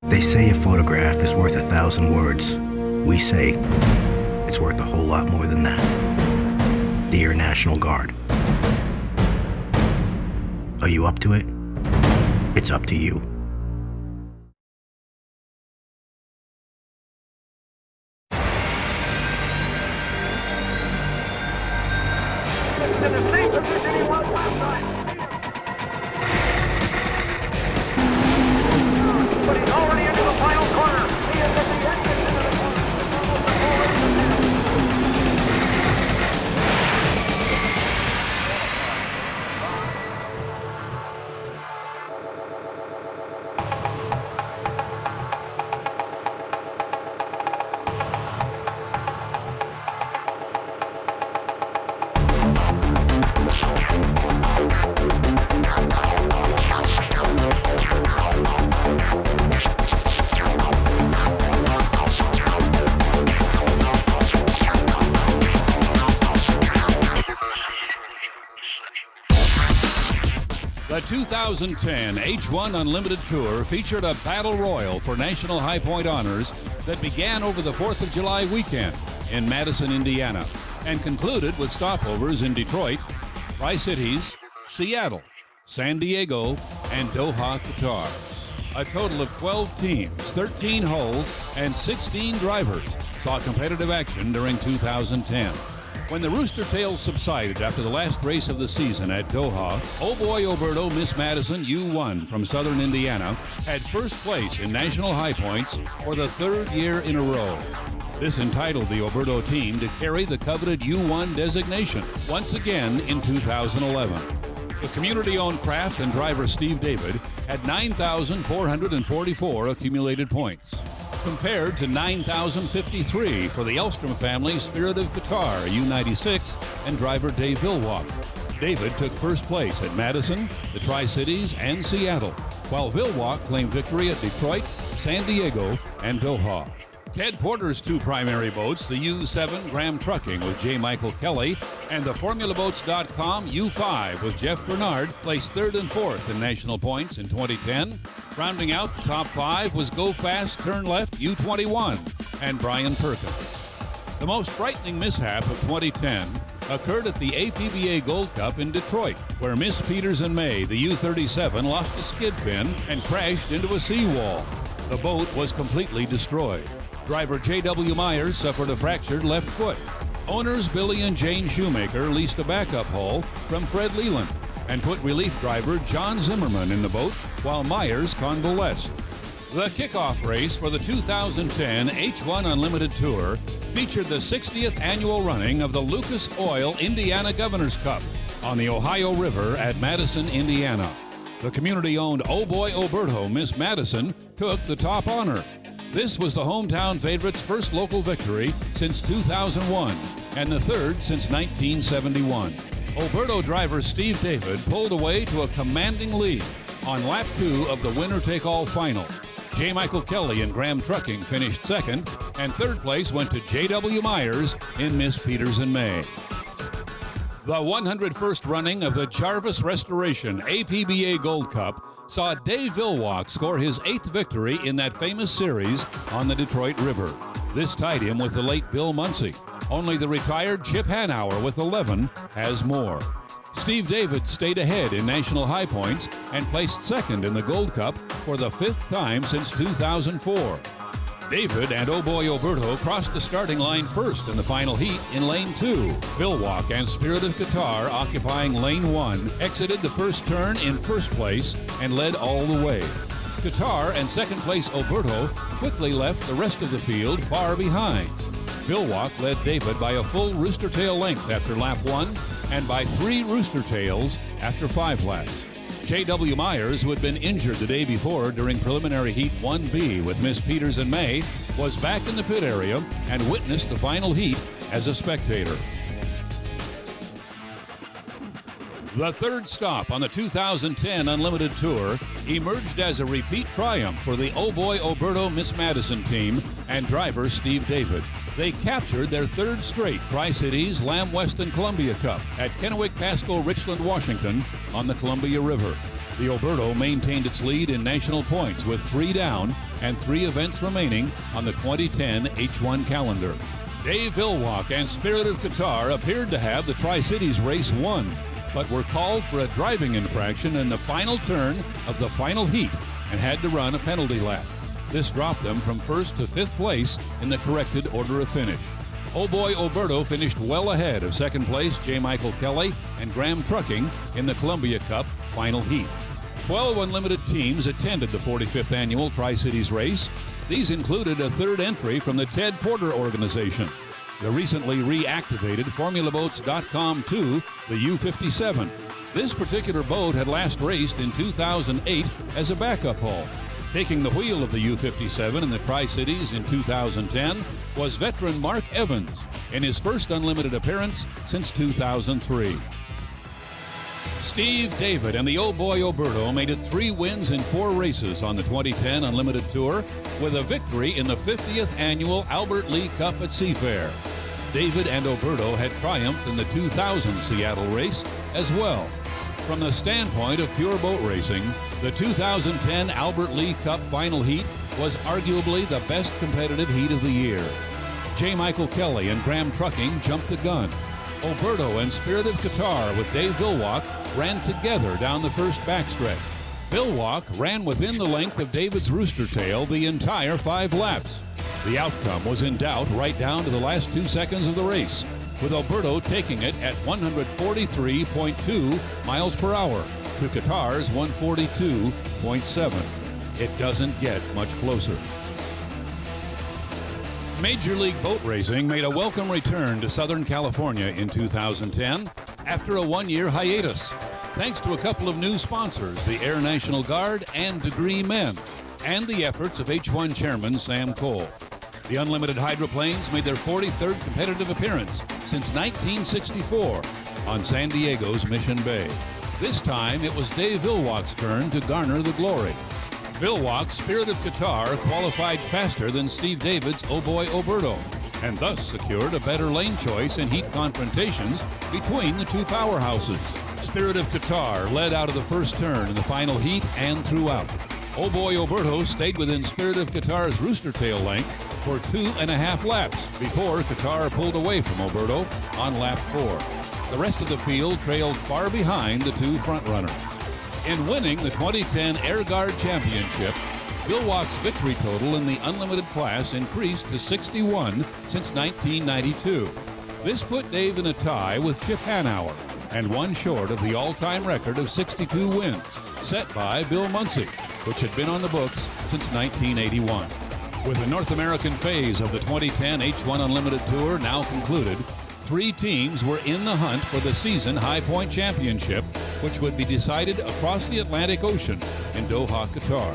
They say a photograph is worth 1,000 words. We say it's worth a whole lot more than that. Dear National Guard, are you up to it? It's up to you. But he's already into the final corner. He is at the entrance into the corner. It's almost a full race to him. The 2010 H1 Unlimited Tour featured a battle royal for National High Point honors that began over the 4th of July weekend in Madison, Indiana, and concluded with stopovers in Detroit, Tri-Cities, Seattle, San Diego, and Doha, Qatar. A total of 12 teams, 13 holes, and 16 drivers saw competitive action during 2010. When the rooster tails subsided after the last race of the season at Doha, Oh Boy Oberto Miss Madison U1 from Southern Indiana had first place in National High Points for the third year in a row. This entitled the Oberto team to carry the coveted U1 designation once again in 2011. The community-owned craft and driver Steve David had 9,444 accumulated points, compared to 9,053 for the Elstrom family Spirit of Qatar U96 and driver Dave Vilwalk. David took first place at Madison, the Tri-Cities, and Seattle, while Vilwalk claimed victory at Detroit, San Diego, and Doha. Ted Porter's two primary boats, the U7 Graham Trucking with J. Michael Kelly and the FormulaBoats.com U5 with Jeff Bernard, placed third and fourth in national points in 2010. Rounding out the top five was Go Fast, Turn Left U21 and Brian Perkins. The most frightening mishap of 2010 occurred at the APBA Gold Cup in Detroit, where Miss Peters and May, the U37, lost a skid pin and crashed into a seawall. The boat was completely destroyed. Driver J.W. Myers suffered a fractured left foot. Owners Billy and Jane Shoemaker leased a backup hull from Fred Leland and put relief driver John Zimmerman in the boat while Myers convalesced. The kickoff race for the 2010 H1 Unlimited Tour featured the 60th annual running of the Lucas Oil Indiana Governor's Cup on the Ohio River at Madison, Indiana. The community-owned Oh Boy Oberto Miss Madison took the top honor. This was the hometown favorite's first local victory since 2001 and the third since 1971. Oberto driver Steve David pulled away to a commanding lead on lap 2 of the winner-take-all final. J. Michael Kelly and Graham Trucking finished second, and third place went to J.W. Myers in Miss Peters and May. The 101st running of the Jarvis Restoration APBA Gold Cup saw Dave Vilwalk score his 8th victory in that famous series on the Detroit River. This tied him with the late Bill Munsey. Only the retired Chip Hanauer with 11 has more. Steve David stayed ahead in national high points and placed second in the Gold Cup for the 5th time since 2004. David and Oh Boy Oberto crossed the starting line first in the final heat in Lane 2. Vilwalk and Spirit of Qatar, occupying Lane 1, exited the first turn in first place and led all the way. Qatar and second place Oberto quickly left the rest of the field far behind. Vilwalk led David by a full rooster tail length after lap 1 and by 3 rooster tails after 5 laps. J.W. Myers, who had been injured the day before during preliminary heat 1B with Miss Peters and May, was back in the pit area and witnessed the final heat as a spectator. The third stop on the 2010 Unlimited Tour emerged as a repeat triumph for the Oh Boy Oberto Miss Madison team and driver Steve David. They captured their third straight Tri-Cities Lamb Weston Columbia Cup at Kennewick Pasco Richland, Washington on the Columbia River. The Oberto maintained its lead in national points with 3 down and 3 events remaining on the 2010 H1 calendar. Dave Villwock and Spirit of Qatar appeared to have the Tri-Cities race won, but were called for a driving infraction in the final turn of the final heat and had to run a penalty lap. This dropped them from 1st to 5th place in the corrected order of finish. Oh Boy Oberto finished well ahead of 2nd place J. Michael Kelly and Graham Trucking in the Columbia Cup final heat. 12 Unlimited teams attended the 45th annual Tri-Cities race. These included a 3rd entry from the Ted Porter organization, the recently reactivated FormulaBoats.com 2, the U57. This particular boat had last raced in 2008 as a backup hull. Taking the wheel of the U57 in the Tri-Cities in 2010 was veteran Mark Evans in his first Unlimited appearance since 2003. Steve David and the Oh Boy Oberto made it 3 wins in 4 races on the 2010 Unlimited Tour, with a victory in the 50th annual Albert Lee Cup at Seafair. David and Oberto had triumphed in the 2000 Seattle race as well. From the standpoint of pure boat racing, the 2010 Albert Lee Cup final heat was arguably the best competitive heat of the year. J. Michael Kelly and Graham Trucking jumped the gun. Oberto and Spirit of Qatar with Dave Villwock ran together down the first backstretch. Villwock ran within the length of David's rooster tail the entire 5 laps. The outcome was in doubt right down to the last 2 seconds of the race, with Oberto taking it at 143.2 miles per hour to Qatar's 142.7. It doesn't get much closer. Major League Boat Racing made a welcome return to Southern California in 2010 after a 1-year hiatus, thanks to a couple of new sponsors, the Air National Guard and Degree Men, and the efforts of H1 Chairman Sam Cole. The Unlimited Hydroplanes made their 43rd competitive appearance since 1964 on San Diego's Mission Bay. This time, it was Dave Villwock's turn to garner the glory. Villwock's Spirit of Qatar qualified faster than Steve David's Oh Boy Oberto, and thus secured a better lane choice in heat confrontations between the 2 powerhouses. Spirit of Qatar led out of the first turn in the final heat and throughout. Oh Boy Oberto stayed within Spirit of Qatar's rooster tail length for 2.5 laps before Qatar pulled away from Oberto on lap 4. The rest of the field trailed far behind the 2 frontrunners. In winning the 2010 Air Guard Championship, Villwock's victory total in the Unlimited class increased to 61 since 1992. This put Dave in a tie with Chip Hanauer and 1 short of the all-time record of 62 wins, set by Bill Munsey, which had been on the books since 1981. With the North American phase of the 2010 H1 Unlimited Tour now concluded, 3 teams were in the hunt for the season High Point Championship, which would be decided across the Atlantic Ocean in Doha, Qatar.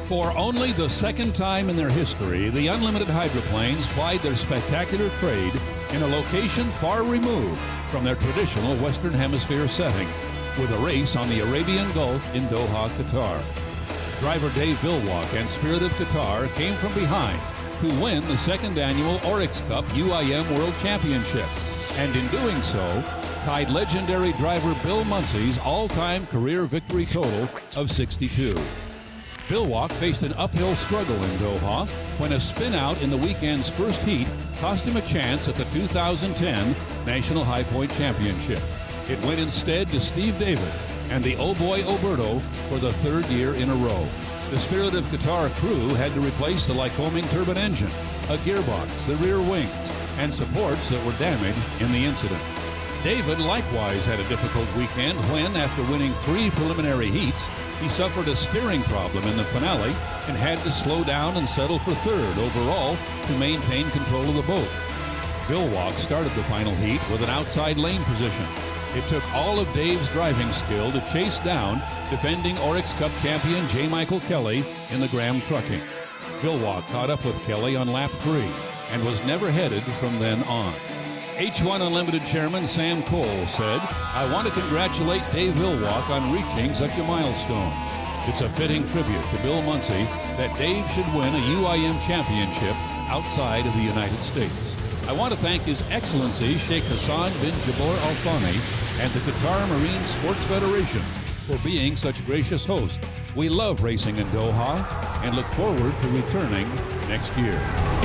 For only the 2nd time in their history, the Unlimited Hydroplanes plied their spectacular trade in a location far removed from their traditional Western Hemisphere setting, with a race on the Arabian Gulf in Doha, Qatar. Driver Dave Villwock and Spirit of Qatar came from behind to win the 2nd annual Oryx Cup UIM World Championship, and in doing so, tied legendary driver Bill Munsey's all-time career victory total of 62. Villwock faced an uphill struggle in Doha when a spin-out in the weekend's first heat cost him a chance at the 2010 National High Point Championship. It went instead to Steve David and the Oh Boy Oberto for the 3rd year in a row. The Spirit of Qatar crew had to replace the Lycoming turbine engine, a gearbox, the rear wings, and supports that were damaged in the incident. David likewise had a difficult weekend when, after winning 3 preliminary heats, he suffered a steering problem in the finale and had to slow down and settle for 3rd overall to maintain control of the boat. Villwock started the final heat with an outside lane position. It took all of Dave's driving skill to chase down defending Oryx Cup champion J. Michael Kelly in the Graham Trucking. Villwock caught up with Kelly on lap 3 and was never headed from then on. H1 Unlimited Chairman Sam Cole said, "I want to congratulate Dave Villwock on reaching such a milestone. It's a fitting tribute to Bill Munsey that Dave should win a UIM championship outside of the United States. I want to thank His Excellency Sheikh Hassan bin Jabor Al Thani and the Qatar Marine Sports Federation for being such gracious hosts. We love racing in Doha and look forward to returning next year.